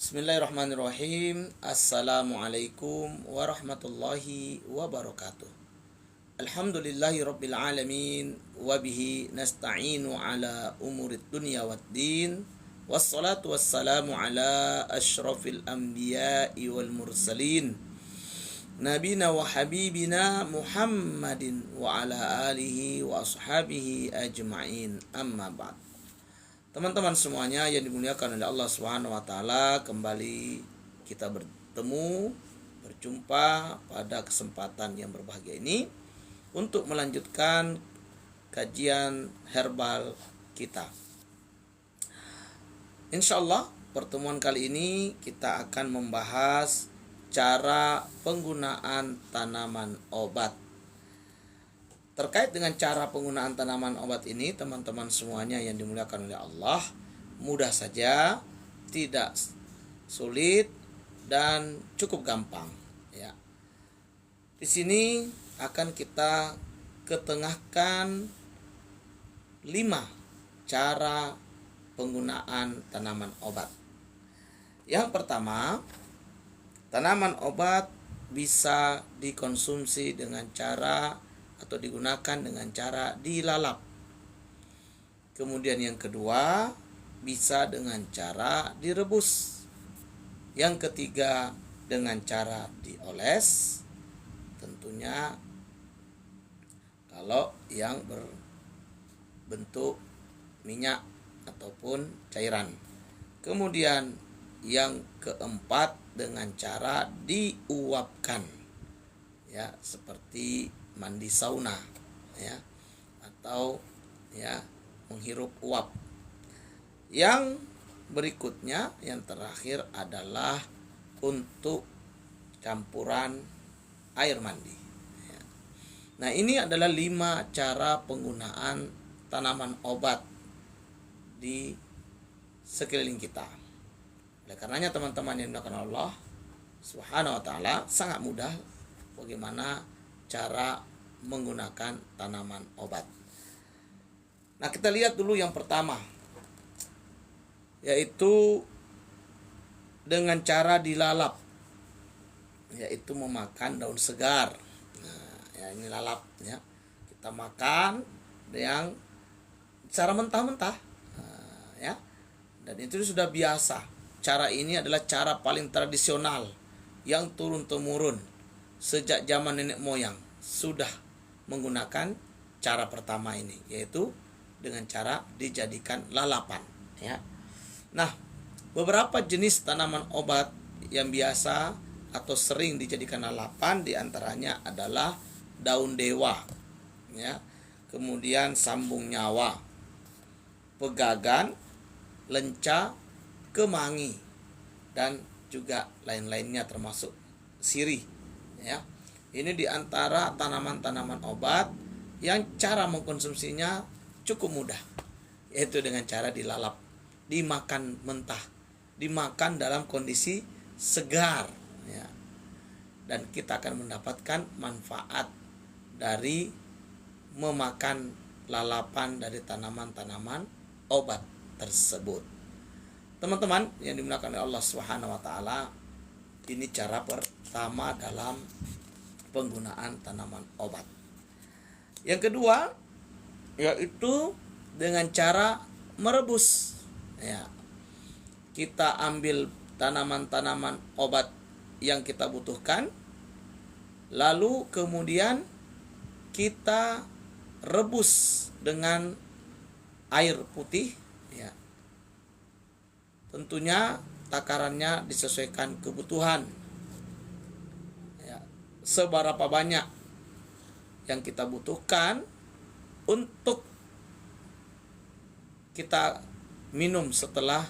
Bismillahirrahmanirrahim. Assalamualaikum warahmatullahi wabarakatuh. Alhamdulillahi rabbil alamin. Wabihi nasta'inu ala umurid dunya waddin. Wassalatu wassalamu ala ashrafil anbiya'i wal mursalin, nabina wa habibina Muhammadin wa ala alihi wa ashabihi ajma'in. Amma ba'd. Teman-teman semuanya yang dimuliakan oleh Allah Subhanahu wa taala, kembali kita berjumpa pada kesempatan yang berbahagia ini untuk melanjutkan kajian herbal kita. Insyaallah pertemuan kali ini kita akan membahas cara penggunaan tanaman obat. Terkait dengan cara penggunaan tanaman obat ini, teman-teman semuanya yang dimuliakan oleh Allah, mudah saja, tidak sulit, dan cukup gampang. Ya. Di sini akan kita ketengahkan 5 cara penggunaan tanaman obat. Yang pertama, tanaman obat bisa dikonsumsi dengan cara atau digunakan dengan cara dilalap. Kemudian yang kedua, bisa dengan cara direbus. Yang ketiga, dengan cara dioles. Tentunya kalau yang berbentuk minyak ataupun cairan. Kemudian yang keempat, dengan cara diuapkan. Ya, seperti mandi sauna, ya, atau ya menghirup uap. Yang berikutnya, yang terakhir adalah untuk campuran air mandi. Ya. Nah, ini adalah 5 cara penggunaan tanaman obat di sekeliling kita. Oleh karenanya teman-teman yang dimuliakan Allah Subhanahu wa taala, sangat mudah bagaimana cara menggunakan tanaman obat. Nah, kita lihat dulu yang pertama, yaitu dengan cara dilalap, yaitu memakan daun segar. Nah, ya ini lalap, ya. Kita makan yang cara mentah-mentah, nah, ya. Dan itu sudah biasa. Cara ini adalah cara paling tradisional yang turun-temurun sejak zaman nenek moyang sudah menggunakan cara pertama ini, yaitu dengan cara dijadikan lalapan, ya. Nah, beberapa jenis tanaman obat yang biasa atau sering dijadikan lalapan diantaranya adalah daun dewa, ya. Kemudian sambung nyawa, pegagan, lenca, kemangi, dan juga lain-lainnya termasuk sirih. Ya, ini diantara tanaman-tanaman obat yang cara mengkonsumsinya cukup mudah, yaitu dengan cara dilalap, dimakan mentah, dimakan dalam kondisi segar, ya. Dan kita akan mendapatkan manfaat dari memakan lalapan dari tanaman-tanaman obat tersebut. Teman-teman yang dimuliakan oleh Allah Subhanahu wa taala, ini cara pertama dalam penggunaan tanaman obat. Yang kedua, yaitu dengan cara merebus. Ya. Kita ambil tanaman-tanaman obat yang kita butuhkan, lalu kemudian kita rebus dengan air putih, ya. Tentunya takarannya disesuaikan kebutuhan, ya, seberapa banyak yang kita butuhkan untuk kita minum setelah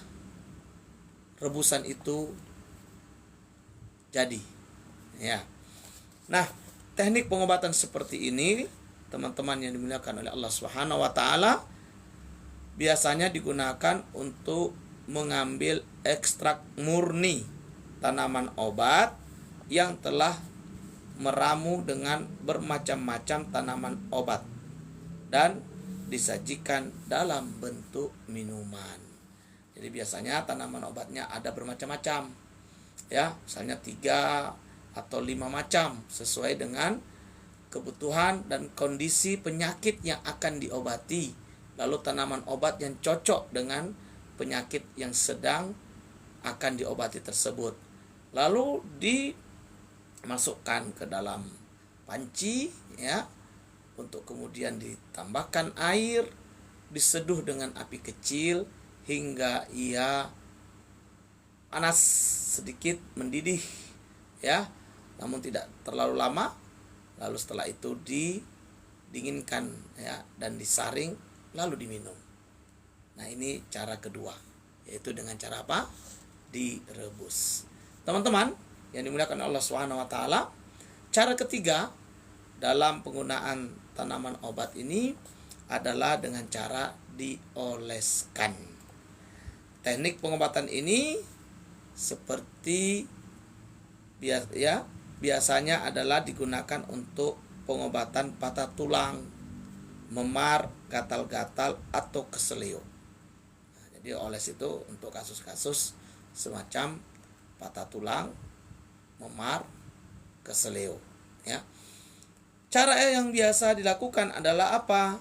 rebusan itu jadi, ya. Nah, teknik pengobatan seperti ini, teman-teman yang dimuliakan oleh Allah Subhanahu wa taala, biasanya digunakan untuk mengambil ekstrak murni tanaman obat yang telah meramu dengan bermacam-macam tanaman obat dan disajikan dalam bentuk minuman. Jadi Jadi biasanya tanaman obatnya ada bermacam-macam, ya, misalnya 3 atau 5 macam sesuai dengan kebutuhan dan kondisi penyakit yang akan diobati. Lalu tanaman obat yang cocok dengan penyakit yang sedang akan diobati tersebut. Lalu dimasukkan ke dalam panci, ya, untuk kemudian ditambahkan air, diseduh dengan api kecil hingga ia panas sedikit, mendidih, ya, namun tidak terlalu lama. Lalu setelah itu didinginkan, ya, dan disaring lalu diminum. Nah, ini cara kedua, yaitu dengan cara apa? Direbus. Teman-teman yang dimuliakan Allah Subhanahu wa taala, cara ketiga dalam penggunaan tanaman obat ini adalah dengan cara dioleskan. Teknik pengobatan ini seperti biasanya adalah digunakan untuk pengobatan patah tulang, memar, gatal-gatal, atau keselio. Nah, jadi oles itu untuk kasus-kasus semacam patah tulang, memar, keselio, ya. Cara yang biasa dilakukan adalah apa?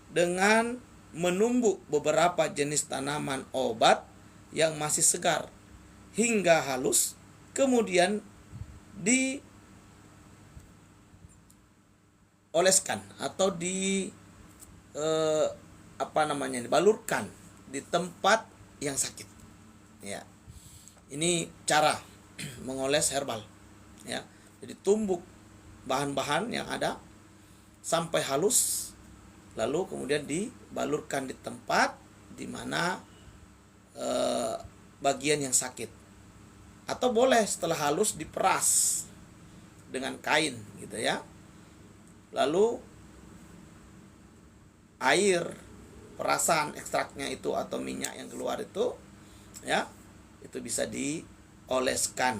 Dengan menumbuk beberapa jenis tanaman obat yang masih segar hingga halus, kemudian dioleskan atau dibalurkan di tempat yang sakit, ya. Ini cara mengoles herbal, ya. Jadi tumbuk bahan-bahan yang ada sampai halus, lalu kemudian dibalurkan di tempat di mana bagian yang sakit, atau boleh setelah halus diperas dengan kain, gitu ya. Lalu air perasan ekstraknya itu atau minyak yang keluar itu, ya, itu bisa dioleskan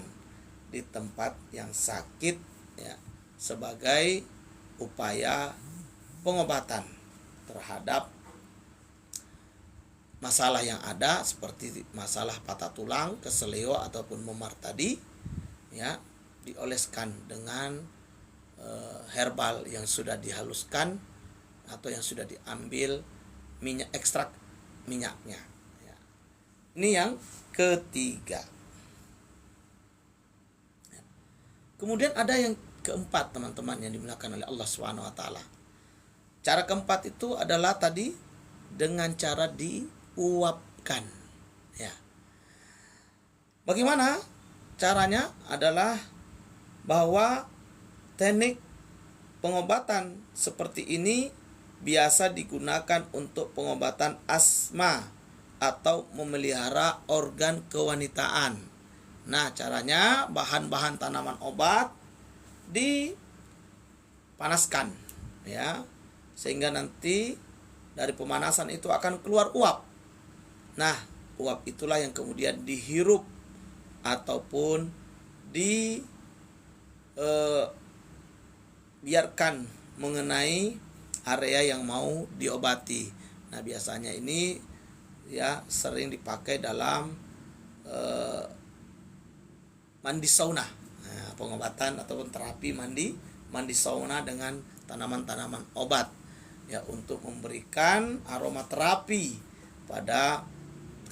di tempat yang sakit, ya, sebagai upaya pengobatan terhadap masalah yang ada seperti masalah patah tulang, keselio ataupun memar tadi, ya, dioleskan dengan herbal yang sudah dihaluskan atau yang sudah diambil ekstrak minyaknya, ya. Ini yang ketiga. Kemudian ada yang keempat, teman-teman yang dimuliakan oleh Allah Subhanahu wa taala. Cara keempat itu adalah tadi dengan cara diuapkan, ya. Bagaimana caranya? Adalah bahwa teknik pengobatan seperti ini biasa digunakan untuk pengobatan asma atau memelihara organ kewanitaan. Nah, caranya bahan-bahan tanaman obat dipanaskan, ya, sehingga nanti dari pemanasan itu akan keluar uap. Nah, uap itulah yang kemudian dihirup ataupun biarkan mengenai area yang mau diobati. Nah, biasanya ini, ya, sering dipakai dalam mandi sauna. Nah, pengobatan ataupun terapi mandi sauna dengan tanaman-tanaman obat, ya, untuk memberikan aromaterapi pada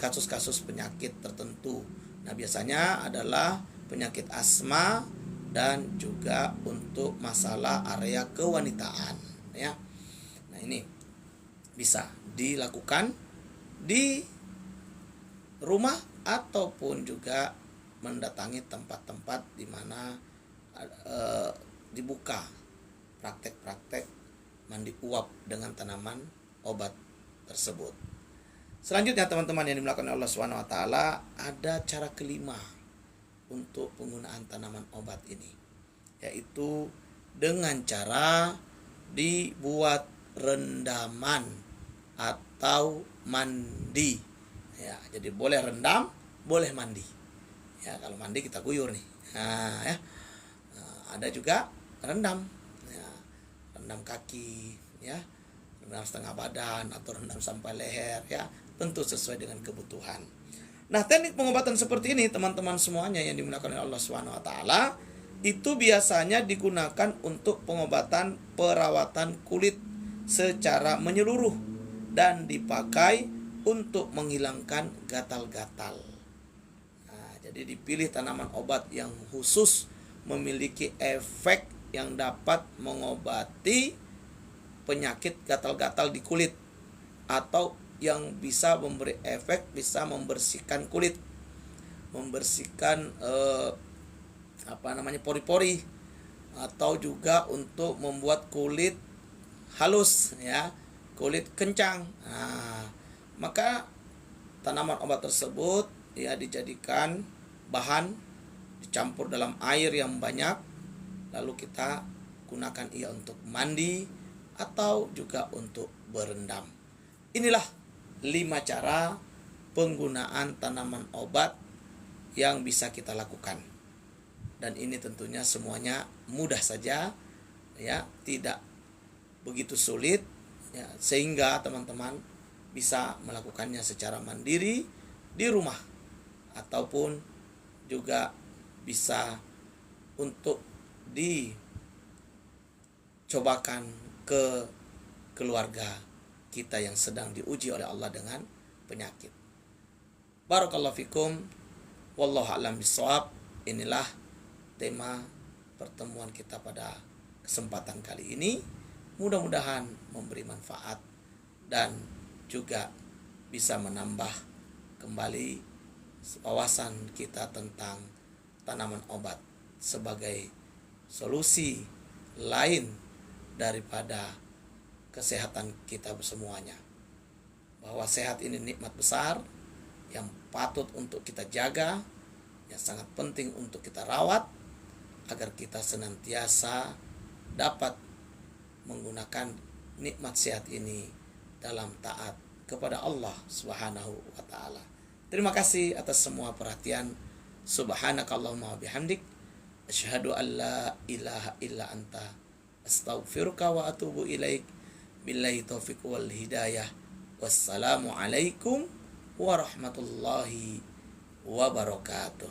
kasus-kasus penyakit tertentu. Nah, biasanya adalah penyakit asma dan juga untuk masalah area kewanitaan, ya. Nah, ini bisa dilakukan di rumah ataupun juga mendatangi tempat-tempat di mana dibuka praktek-praktek mandi uap dengan tanaman obat tersebut. Selanjutnya, teman-teman yang dimuliakan Allah Subhanahu wa taala, ada cara kelima untuk penggunaan tanaman obat ini, yaitu dengan cara dibuat rendaman atau mandi, ya. Jadi boleh rendam, boleh mandi, ya. Kalau mandi kita guyur nih, nah, ya. Nah, ada juga rendam, ya, rendam kaki, ya, rendam setengah badan atau rendam sampai leher, ya, tentu sesuai dengan kebutuhan. Nah, teknik pengobatan seperti ini teman-teman semuanya yang dimuliakan oleh Allah Subhanahu wa taala, itu biasanya digunakan untuk pengobatan perawatan kulit secara menyeluruh dan dipakai untuk menghilangkan gatal-gatal. Nah, jadi dipilih tanaman obat yang khusus memiliki efek yang dapat mengobati penyakit gatal-gatal di kulit, atau yang bisa memberi efek bisa membersihkan kulit, membersihkan pori-pori, atau juga untuk membuat kulit halus, ya, kulit kencang. Nah, maka tanaman obat tersebut ya dijadikan bahan, dicampur dalam air yang banyak, lalu kita gunakan ia untuk mandi atau juga untuk berendam. Inilah 5 cara penggunaan tanaman obat yang bisa kita lakukan. Dan ini tentunya semuanya mudah saja, ya, tidak begitu sulit, ya, sehingga teman-teman bisa melakukannya secara mandiri di rumah, ataupun juga bisa untuk dicobakan ke keluarga kita yang sedang diuji oleh Allah dengan penyakit. Barakallahu fikum, wallahu a'lam bishawab. Inilah tema pertemuan kita pada kesempatan kali ini. Mudah-mudahan memberi manfaat dan juga bisa menambah kembali wawasan kita tentang tanaman obat sebagai solusi lain daripada kesehatan kita semuanya. Bahwa sehat ini nikmat besar yang patut untuk kita jaga, yang sangat penting untuk kita rawat, agar kita senantiasa dapat menggunakan nikmat sehat ini dalam taat kepada Allah Subhanahu wa taala. Terima kasih atas semua perhatian. Subhanakallahumma bihamdik, asyhadu an la ilaha illa anta, astaghfiruka wa atubu ilaik. Billahi taufiq wal hidayah. Wassalamu alaikum warahmatullahi wabarakatuh.